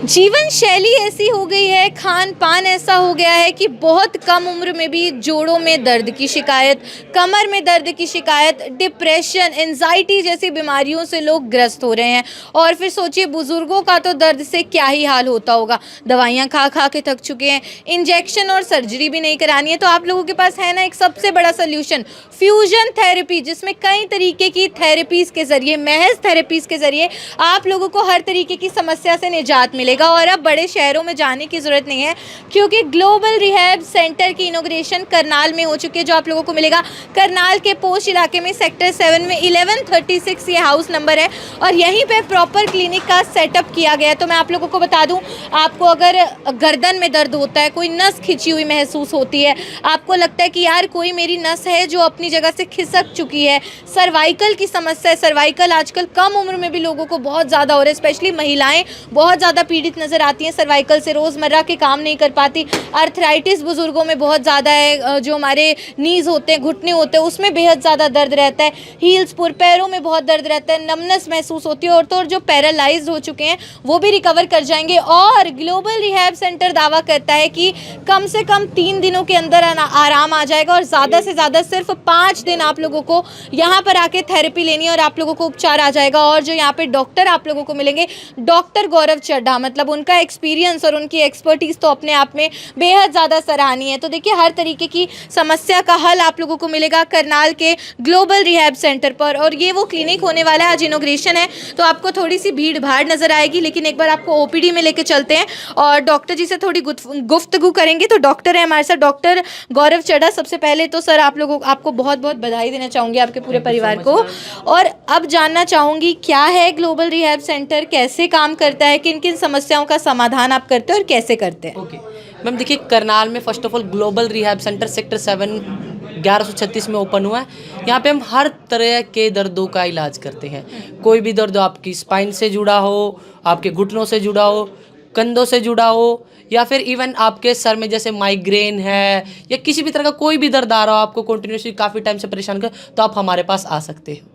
जीवन शैली ऐसी हो गई है, खान पान ऐसा हो गया है कि बहुत कम उम्र में भी जोड़ों में दर्द की शिकायत, कमर में दर्द की शिकायत, डिप्रेशन, एंजाइटी जैसी बीमारियों से लोग ग्रस्त हो रहे हैं। और फिर सोचिए बुजुर्गों का तो दर्द से क्या ही हाल होता होगा। दवाइयाँ खा खा के थक चुके हैं, इंजेक्शन और सर्जरी भी नहीं करानी है। तो आप लोगों के पास है ना एक सबसे बड़ा सोल्यूशन, फ्यूजन थेरेपी, जिसमें कई तरीके की थेरेपीज के जरिए, महज थेरेपीज के जरिए आप लोगों को हर तरीके की समस्या से निजात मिलेगा। और अब बड़े शहरों में जाने की ज़रूरत नहीं है, क्योंकि ग्लोबल रिहैब सेंटर की इनोग्रेशन करनाल में हो चुकी है, जो आप लोगों को मिलेगा करनाल के पोस्ट इलाके में, सेक्टर 7 में 1136 ये हाउस नंबर है। और यहीं पे प्रॉपर क्लिनिक का सेटअप किया गया है। तो मैं आप लोगों को बता दूं, आपको अगर गर्दन में दर्द होता है, कोई नस खिंची हुई महसूस होती है, आपको लगता है कि यार कोई मेरी नस है जो अपनी जगह से खिसक चुकी है, सर्वाइकल की समस्या है, सर्वाइकल आजकल कम उम्र में भी लोगों को बहुत ज़्यादा हो रहा है, स्पेशली महिलाएं बहुत ज़्यादा पीड़ित नज़र आती हैं सर्वाइकल से, रोज़मर्रा के काम नहीं कर पाती। आर्थराइटिस बुजुर्गों में बहुत ज़्यादा है, जो हमारे नीज़ होते हैं, घुटने होते हैं, उसमें बेहद ज़्यादा दर्द रहता है। हील्स पुर पैरों में बहुत दर्द रहता है, नमनेस महसूस होती है। और तो और जो पैरालाइज्ड हो चुके हैं वो भी रिकवर कर जाएंगे। और ग्लोबल रिहैब सेंटर दावा करता है कि कम से कम 3 दिनों के अंदर आराम आ जाएगा। और ज़्यादा से ज़्यादा सिर्फ 5 दिन आप लोगों को यहाँ पर आके थेरेपी लेनी है और आप लोगों को उपचार आ जाएगा। और जो यहाँ पे डॉक्टर आप लोगों को मिलेंगे, डॉक्टर गौरव चड्ढा, मतलब उनका एक्सपीरियंस और उनकी एक्सपर्टीज़ तो अपने आप में बेहद ज़्यादा सराहनीय है। तो देखिए हर तरीके की समस्या का हल आप लोगों को मिलेगा करनाल के ग्लोबल रिहैब सेंटर पर। और ये वो क्लिनिक होने वाला है, आज इनोग्रेशन है, तो आपको थोड़ी सी भीड़ भाड़ नज़र आएगी, लेकिन एक बार आपको ओपीडी में लेके चलते हैं और डॉक्टर जी से थोड़ी गुफ्तगू करेंगे। तो डॉक्टर है हमारे साथ, डॉक्टर गौरव चड्ढा। सबसे पहले तो सर आपको बहुत बहुत बधाई देना चाहूँगी, आपके पूरे परिवार को। और अब जानना चाहूँगी क्या है ग्लोबल रिहैब सेंटर, कैसे काम करता है, किन किन समस्याओं का समाधान आप करते हैं और कैसे करते हैं। ओके मैम, देखिए करनाल में first of all global rehab centre sector 7 1136 में ओपन हुआ है। यहाँ पे हम हर तरह के दर्दों का इलाज करते हैं। कोई भी दर्द आपकी स्पाइन से जुड़ा हो, आपके घुटनों से जुड़ा हो, कंधों से जुड़ा हो, या फिर इवन आपके सर में जैसे माइग्रेन है या किसी भी तरह का कोई भी दर्द आ रहा हो, आपको कंटिन्यूसली काफ़ी टाइम से परेशान कर, तो आप हमारे पास आ सकते हो।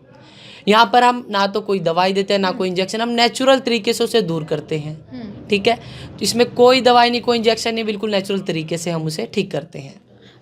यहाँ पर हम ना तो कोई दवाई देते हैं ना कोई इंजेक्शन, हम नेचुरल तरीके से उसे दूर करते हैं। ठीक है, इसमें कोई दवाई नहीं, कोई इंजेक्शन नहीं, बिल्कुल नेचुरल तरीके से हम उसे ठीक करते हैं।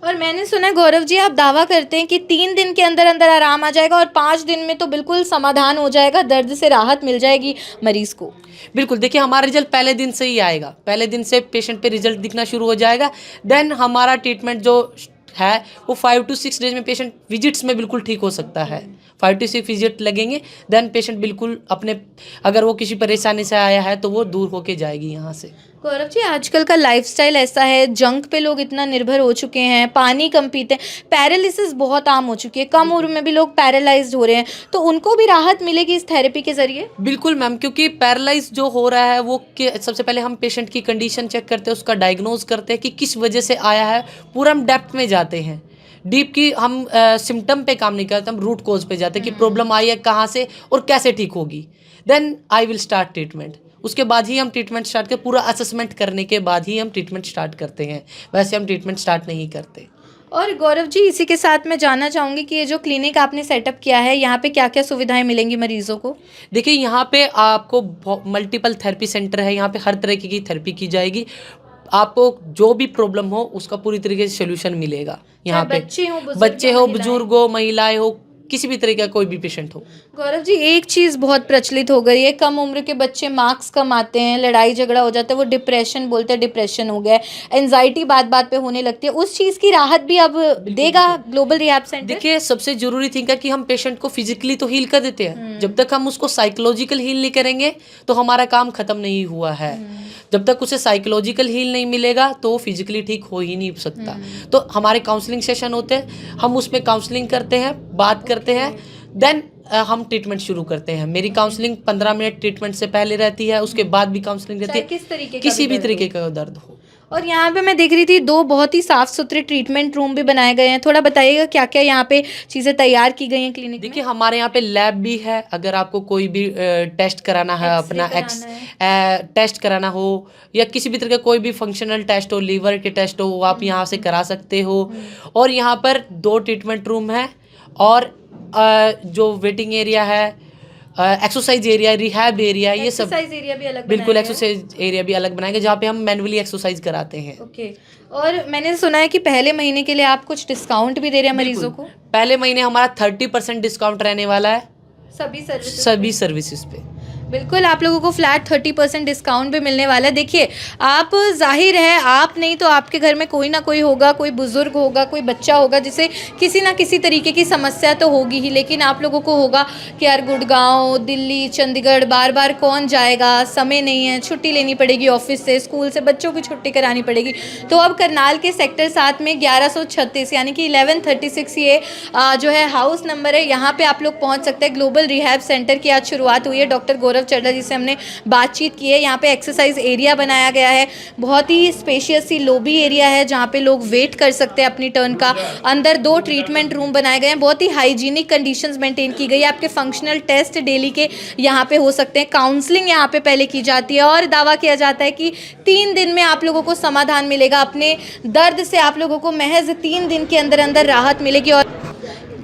और मैंने सुना है गौरव जी, आप दावा करते हैं कि 3 दिन के अंदर अंदर आराम आ जाएगा और 5 दिन में तो बिल्कुल समाधान हो जाएगा, दर्द से राहत मिल जाएगी मरीज को। बिल्कुल, देखिए हमारा रिजल्ट पहले दिन से ही आएगा, पहले दिन से पेशेंट पे रिजल्ट दिखना शुरू हो जाएगा। देन हमारा ट्रीटमेंट जो है वो 5 to 6 डेज में पेशेंट विजिट्स में बिल्कुल ठीक हो सकता है। 5 to 6 विजिट लगेंगे, देन पेशेंट बिल्कुल अपने, अगर वो किसी परेशानी से आया है तो वो दूर होके जाएगी यहाँ से। गौरव जी, आजकल का लाइफस्टाइल ऐसा है, जंक पे लोग इतना निर्भर हो चुके हैं, पानी कम पीते हैं, पैरालिसिस बहुत आम हो चुकी है, कम उम्र में भी लोग पैरालाइज्ड हो रहे हैं, तो उनको भी राहत मिलेगी इस थेरेपी के जरिए। बिल्कुल मैम, क्योंकि पैरालाइज जो हो रहा है वो सबसे पहले हम पेशेंट की कंडीशन चेक करते हैं, उसका डायग्नोज करते हैं कि किस वजह से आया है, पूरा हम डेप्थ में जाते हैं। डीप की हम सिम्टम पे काम नहीं करते, हम रूट कोज पे जाते हैं कि प्रॉब्लम आई है कहाँ से और कैसे ठीक होगी। Then I will start treatment, उसके बाद ही हम ट्रीटमेंट स्टार्ट कर, पूरा असेसमेंट करने के बाद ही हम ट्रीटमेंट स्टार्ट करते हैं, वैसे हम ट्रीटमेंट स्टार्ट नहीं करते। और गौरव जी, इसी के साथ मैं जानना चाहूँगी कि ये जो क्लिनिक आपने सेटअप किया है, यहाँ पे क्या क्या सुविधाएं मिलेंगी मरीजों को। देखिए यहाँ पे आपको मल्टीपल थेरेपी सेंटर है, यहाँ पे हर तरह की थेरेपी की जाएगी। आपको जो भी प्रॉब्लम हो उसका पूरी तरीके से सोल्यूशन मिलेगा यहाँ पे। बच्चे हो, बुजुर्ग हो, महिलाएं हो, किसी भी तरीके का कोई भी पेशेंट हो। गौरव जी, एक चीज़ बहुत प्रचलित हो गई है, कम उम्र के बच्चे मार्क्स कम आते हैं, लड़ाई झगड़ा हो जाता है, वो डिप्रेशन बोलते हैं, डिप्रेशन हो गया है, एंजाइटी बात बात पे होने लगती है, उस चीज़ की राहत भी अब देगा ग्लोबल रिहैब सेंटर। देखिए सबसे जरूरी थिंग है कि हम पेशेंट को फिजिकली तो हील कर देते हैं, जब तक हम उसको साइकोलॉजिकल हील नहीं करेंगे तो हमारा काम खत्म नहीं हुआ है। जब तक उसे साइकोलॉजिकल हील नहीं मिलेगा तो वो फिजिकली ठीक हो ही नहीं सकता। तो हमारे काउंसलिंग सेशन होते हैं, हम उसमें काउंसलिंग करते हैं, बात करते हैं, देन हम ट्रीटमेंट शुरू करते हैं। मेरी काउंसलिंग 15 मिनट ट्रीटमेंट से पहले रहती है, उसके बाद भी काउंसलिंग रहती है, किस तरीके किसी भी तरीके का दर्द हो। और यहाँ पे मैं देख रही थी 2 बहुत ही साफ सुथरे ट्रीटमेंट रूम भी बनाए गए हैं, थोड़ा बताइएगा क्या क्या यहाँ पे चीज़ें तैयार की गई हैं क्लिनिक में। देखिए हमारे यहाँ पे लैब भी है, अगर आपको कोई भी टेस्ट कराना है, अपना टेस्ट कराना हो या किसी भी तरह का कोई भी फंक्शनल टेस्ट हो, लीवर के टेस्ट हो, वो आप यहाँ से करा सकते हो। और यहाँ पर 2 ट्रीटमेंट रूम है और जो वेटिंग एरिया है एक्सरसाइज एरिया, रिहैब एरिया, ये सब एक्सरसाइज एरिया भी अलग बिल्कुल बनाया गया है? एक्सरसाइज एरिया भी अलग बनाएंगे जहाँ पे हम मैनुअली एक्सरसाइज कराते हैं। ओके। और मैंने सुना है कि पहले महीने के लिए आप कुछ डिस्काउंट भी दे रहे हैं मरीजों को? पहले महीने हमारा 30% डिस्काउंट रहने वाला है सभी सर्विसेज पे। बिल्कुल, आप लोगों को फ्लैट 30% डिस्काउंट भी मिलने वाला है। देखिए, आप जाहिर है आप नहीं तो आपके घर में कोई ना कोई होगा, कोई बुज़ुर्ग होगा, कोई बच्चा होगा जिसे किसी ना किसी तरीके की समस्या तो होगी ही, लेकिन आप लोगों को होगा कि यार गुड़गांव, दिल्ली, चंडीगढ़ बार बार कौन जाएगा, समय नहीं है, छुट्टी लेनी पड़ेगी ऑफिस से, स्कूल से, बच्चों की छुट्टी करानी पड़ेगी। तो अब करनाल के सेक्टर 7 में 1136 यानी कि 1136 ये जो है हाउस नंबर है, यहाँ पे आप लोग पहुँच सकते हैं। ग्लोबल रिहैब सेंटर की आज शुरुआत हुई है। डॉक्टर गौरव चड्ढा जी से हमने बातचीत की है। यहाँ पे एक्सरसाइज एरिया बनाया गया है, बहुत ही स्पेशियस सी लॉबी एरिया है जहाँ पे लोग वेट कर सकते हैं अपनी टर्न का। अंदर 2 ट्रीटमेंट रूम बनाए गए हैं, बहुत ही हाइजीनिक कंडीशंस मेंटेन की गई है। आपके फंक्शनल टेस्ट डेली के यहाँ पे हो सकते हैं। काउंसलिंग यहाँ पे पहले की जाती है और दावा किया जाता है कि 3 दिन में आप लोगों को समाधान मिलेगा। अपने दर्द से आप लोगों को महज 3 दिन के अंदर अंदर राहत मिलेगी। और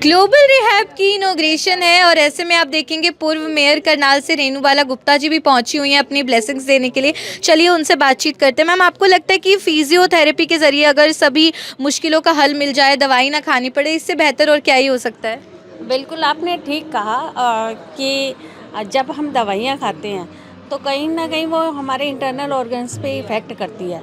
ग्लोबल रिहैब की इनॉग्रेशन है और ऐसे में आप देखेंगे पूर्व मेयर करनाल से रेणुबाला गुप्ता जी भी पहुंची हुई हैं अपनी ब्लेसिंग्स देने के लिए। चलिए उनसे बातचीत करते हैं। मैम, आपको लगता है कि फिजियोथेरेपी के ज़रिए अगर सभी मुश्किलों का हल मिल जाए, दवाई ना खानी पड़े, इससे बेहतर और क्या ही हो सकता है? बिल्कुल आपने ठीक कहा कि जब हम दवाइयाँ खाते हैं तो कहीं ना कहीं वो हमारे इंटरनल ऑर्गन्स पे इफ़ेक्ट करती है।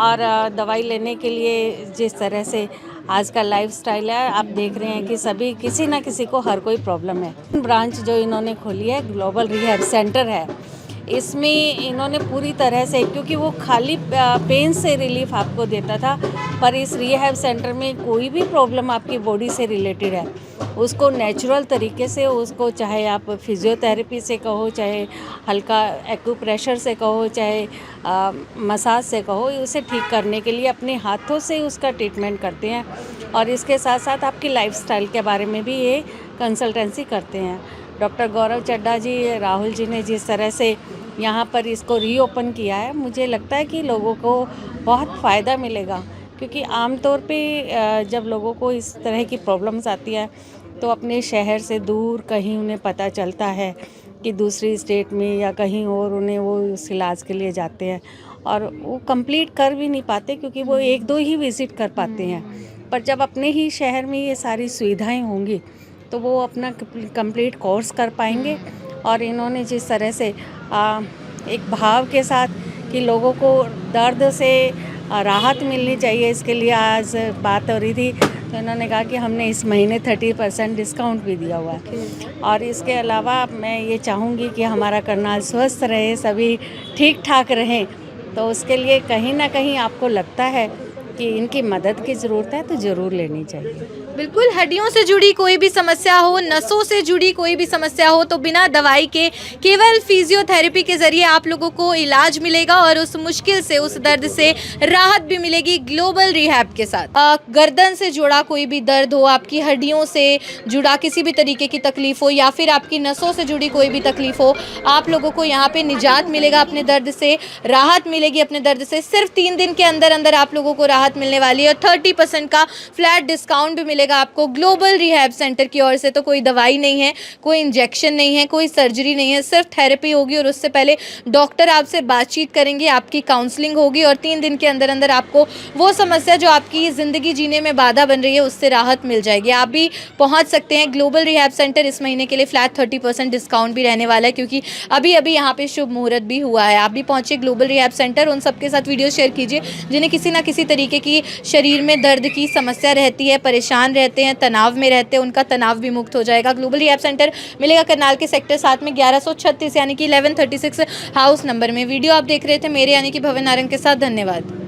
और दवाई लेने के लिए जिस तरह से आज का लाइफस्टाइल है, आप देख रहे हैं कि सभी किसी ना किसी को हर कोई प्रॉब्लम है। ब्रांच जो इन्होंने खोली है ग्लोबल रिहैब सेंटर है, इसमें इन्होंने पूरी तरह से, क्योंकि वो खाली पेन से रिलीफ आपको देता था, पर इस रिहैब सेंटर में कोई भी प्रॉब्लम आपकी बॉडी से रिलेटेड है उसको नेचुरल तरीके से, उसको चाहे आप फिजियोथेरेपी से कहो, चाहे हल्का एक्यूप्रेशर से कहो, चाहे मसाज से कहो, उसे ठीक करने के लिए अपने हाथों से उसका ट्रीटमेंट करते हैं। और इसके साथ साथ आपकी लाइफस्टाइल के बारे में भी ये कंसल्टेंसी करते हैं। डॉक्टर गौरव चड्ढा जी, राहुल जी ने जिस तरह से यहाँ पर इसको रीओपन किया है, मुझे लगता है कि लोगों को बहुत फ़ायदा मिलेगा। क्योंकि आमतौर पे जब लोगों को इस तरह की प्रॉब्लम्स आती है तो अपने शहर से दूर कहीं उन्हें पता चलता है कि दूसरी स्टेट में या कहीं और उन्हें वो उस इलाज के लिए जाते हैं और वो कंप्लीट कर भी नहीं पाते क्योंकि वो 1-2 ही विज़िट कर पाते हैं। पर जब अपने ही शहर में ये सारी सुविधाएं होंगी तो वो अपना कंप्लीट कोर्स कर पाएंगे। और इन्होंने जिस तरह से एक भाव के साथ कि लोगों को दर्द से राहत मिलनी चाहिए, इसके लिए आज बात हो रही थी, तो इन्होंने कहा कि हमने इस महीने 30% डिस्काउंट भी दिया हुआ है। और इसके अलावा मैं ये चाहूँगी कि हमारा करनाल स्वस्थ रहे, सभी ठीक ठाक रहें, तो उसके लिए कहीं ना कहीं आपको लगता है कि इनकी मदद की ज़रूरत है तो ज़रूर लेनी चाहिए। बिल्कुल, हड्डियों से जुड़ी कोई भी समस्या हो, नसों से जुड़ी कोई भी समस्या हो, तो बिना दवाई के केवल फिजियोथेरेपी के ज़रिए आप लोगों को इलाज मिलेगा और उस मुश्किल से, उस दर्द से राहत भी मिलेगी ग्लोबल रिहैब के साथ। गर्दन से जुड़ा कोई भी दर्द हो, आपकी हड्डियों से जुड़ा किसी भी तरीके की तकलीफ़ हो या फिर आपकी नसों से जुड़ी कोई भी तकलीफ़ हो, आप लोगों को यहाँ पे निजात मिलेगा, अपने दर्द से राहत मिलेगी। अपने दर्द से सिर्फ 3 दिन के अंदर अंदर आप लोगों को राहत मिलने वाली है और 30% का फ्लैट डिस्काउंट भी मिलेगा आपको ग्लोबल रिहैब सेंटर की ओर से। तो कोई दवाई नहीं है, कोई इंजेक्शन नहीं है, कोई सर्जरी नहीं है, सिर्फ थेरेपी होगी और उससे पहले डॉक्टर आपसे बातचीत करेंगे, आपकी काउंसलिंग होगी और 3 दिन के अंदर अंदर आपको वो समस्या जो आपकी ज़िंदगी जीने में बाधा बन रही है उससे राहत मिल जाएगी। आप भी पहुँच सकते हैं ग्लोबल रिहैब सेंटर। इस महीने के लिए फ्लैट 30% डिस्काउंट भी रहने वाला है क्योंकि अभी अभी यहाँ पे शुभ मुहूर्त भी हुआ है। आप भी पहुँचे ग्लोबल रिहैब सेंटर, उन सबके साथ वीडियो शेयर कीजिए जिन्हें किसी ना किसी तरीके की शरीर में दर्द की समस्या रहती है, परेशान रहते हैं, तनाव में रहते हैं, उनका तनाव भी मुक्त हो जाएगा। ग्लोबल रिहैब सेंटर मिलेगा करनाल के सेक्टर 7 में 1136 यानी कि 1136 हाउस नंबर में। वीडियो आप देख रहे थे मेरे यानी कि भवन नारंग के साथ। धन्यवाद।